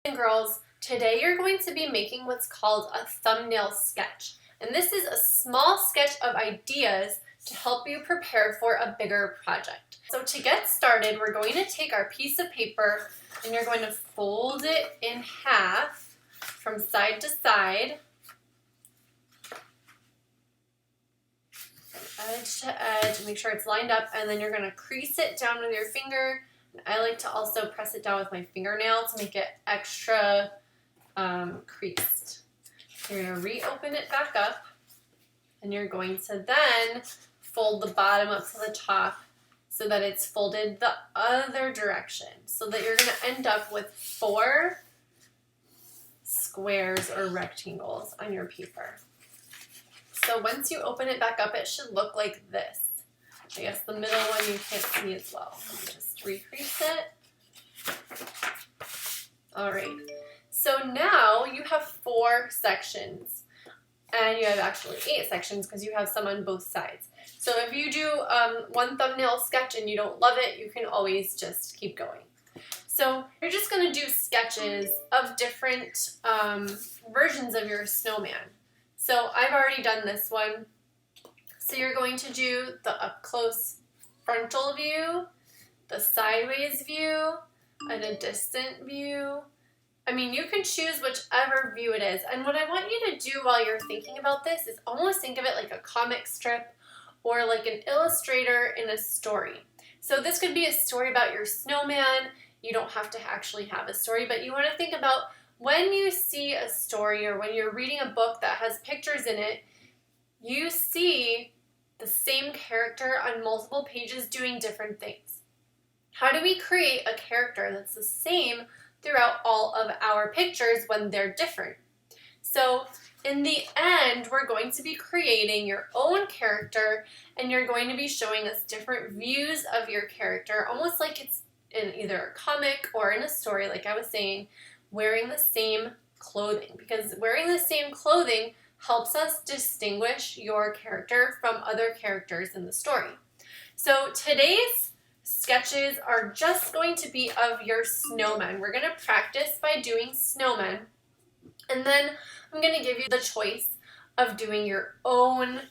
And girls, today you're going to be making what's called a thumbnail sketch. And this is a small sketch of ideas to help you prepare for a bigger project. So to get started, we're going to take our piece of paper and you're going to fold it in half from side to side, edge to edge, make sure it's lined up, and then you're going to crease it down with your finger. I like to also press it down with my fingernail to make it extra creased. You're going to reopen it back up, and you're going to then fold the bottom up to the top so that it's folded the other direction, so that you're going to end up with 4 squares or rectangles on your paper. So once you open it back up, it should look like this. I guess the middle one you can't see as well. Let me just recrease it. All right. So now you have 4 sections, and you have actually 8 sections because you have some on both sides. So if you do one thumbnail sketch and you don't love it, you can always just keep going. So you're just going to do sketches of different versions of your snowman. So I've already done this one. So you're going to do the up-close frontal view, the sideways view, and a distant view. I mean, you can choose whichever view it is. And what I want you to do while you're thinking about this is almost think of it like a comic strip or like an illustrator in a story. So this could be a story about your snowman. You don't have to actually have a story, but you want to think about when you see a story or when you're reading a book that has pictures in it, you see the same character on multiple pages doing different things. How do we create a character that's the same throughout all of our pictures when they're different? So in the end, we're going to be creating your own character, and you're going to be showing us different views of your character, almost like it's in either a comic or in a story, like I was saying, wearing the same clothing, because wearing the same clothing helps us distinguish your character from other characters in the story. So today's sketches are just going to be of your snowman. We're going to practice by doing snowmen, and then I'm going to give you the choice of doing your own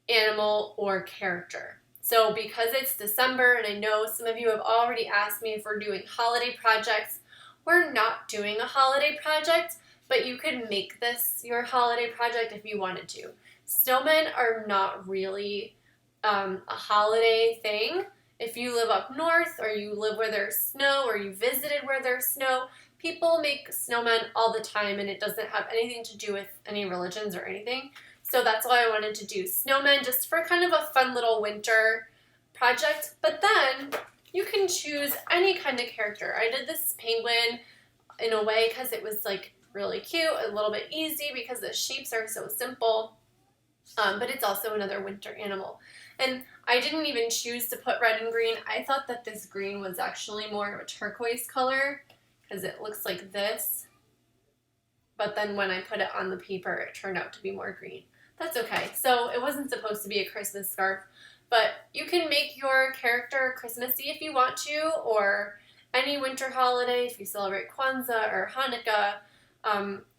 animal or character. So because it's December, and I know some of you have already asked me if we're doing holiday projects, we're not doing a holiday project, but you could make this your holiday project if you wanted to. Snowmen are not really a holiday thing. If you live up north, or you live where there's snow, or you visited where there's snow, people make snowmen all the time, and it doesn't have anything to do with any religions or anything. So that's why I wanted to do snowmen, just for kind of a fun little winter project. But then you can choose any kind of character. I did this penguin in a way because it was like really cute, a little bit easy because the shapes are so simple, but it's also another winter animal. And I didn't even choose to put red and green. I thought that this green was actually more of a turquoise color because it looks like this, but then when I put it on the paper, it turned out to be more green. That's okay. So it wasn't supposed to be a Christmas scarf, but you can make your character Christmassy if you want to, or any winter holiday if you celebrate Kwanzaa or Hanukkah,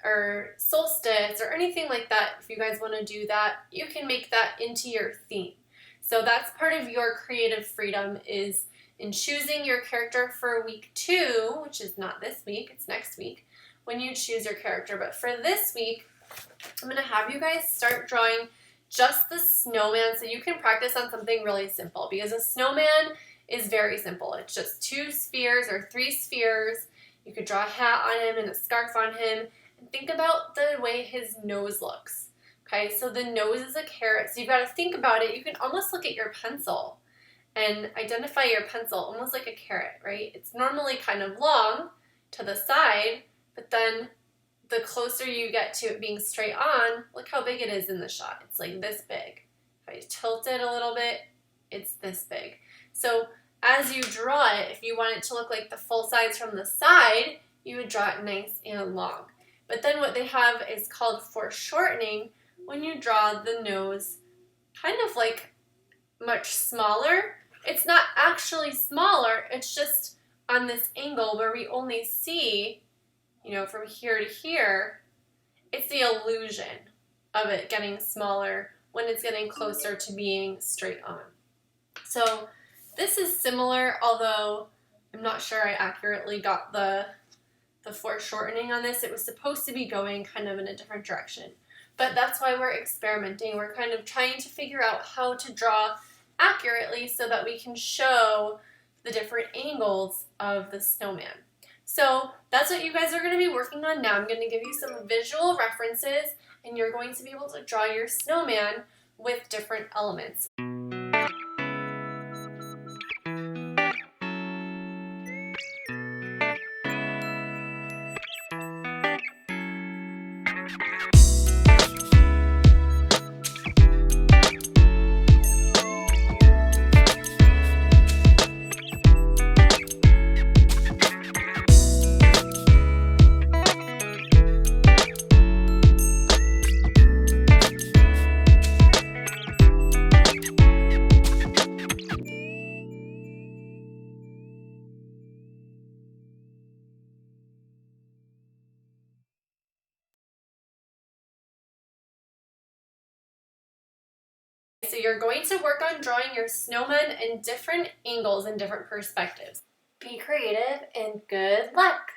or solstice or anything like that. If you guys want to do that, you can make that into your theme. So that's part of your creative freedom, is in choosing your character for week 2, which is not this week, it's next week, when you choose your character. But for this week, I'm going to have you guys start drawing just the snowman so you can practice on something really simple, because a snowman is very simple. It's just 2 spheres or 3 spheres. You could draw a hat on him and a scarf on him, and think about the way his nose looks. Okay, so the nose is a carrot, so you've got to think about it. You can almost look at your pencil and identify your pencil almost like a carrot, right? It's normally kind of long to the side, but then the closer you get to it being straight on, look how big it is in the shot. It's like this big. If I tilt it a little bit, it's this big. So as you draw it, if you want it to look like the full size from the side, you would draw it nice and long. But then what they have is called foreshortening, when you draw the nose kind of like much smaller. It's not actually smaller, it's just on this angle where we only see from here to here, it's the illusion of it getting smaller when it's getting closer to being straight on. So this is similar, although I'm not sure I accurately got the foreshortening on this. It was supposed to be going kind of in a different direction. But that's why we're experimenting. We're kind of trying to figure out how to draw accurately so that we can show the different angles of the snowman. So that's what you guys are going to be working on now. I'm going to give you some visual references, and you're going to be able to draw your snowman with different elements. So you're going to work on drawing your snowman in different angles and different perspectives. Be creative and good luck!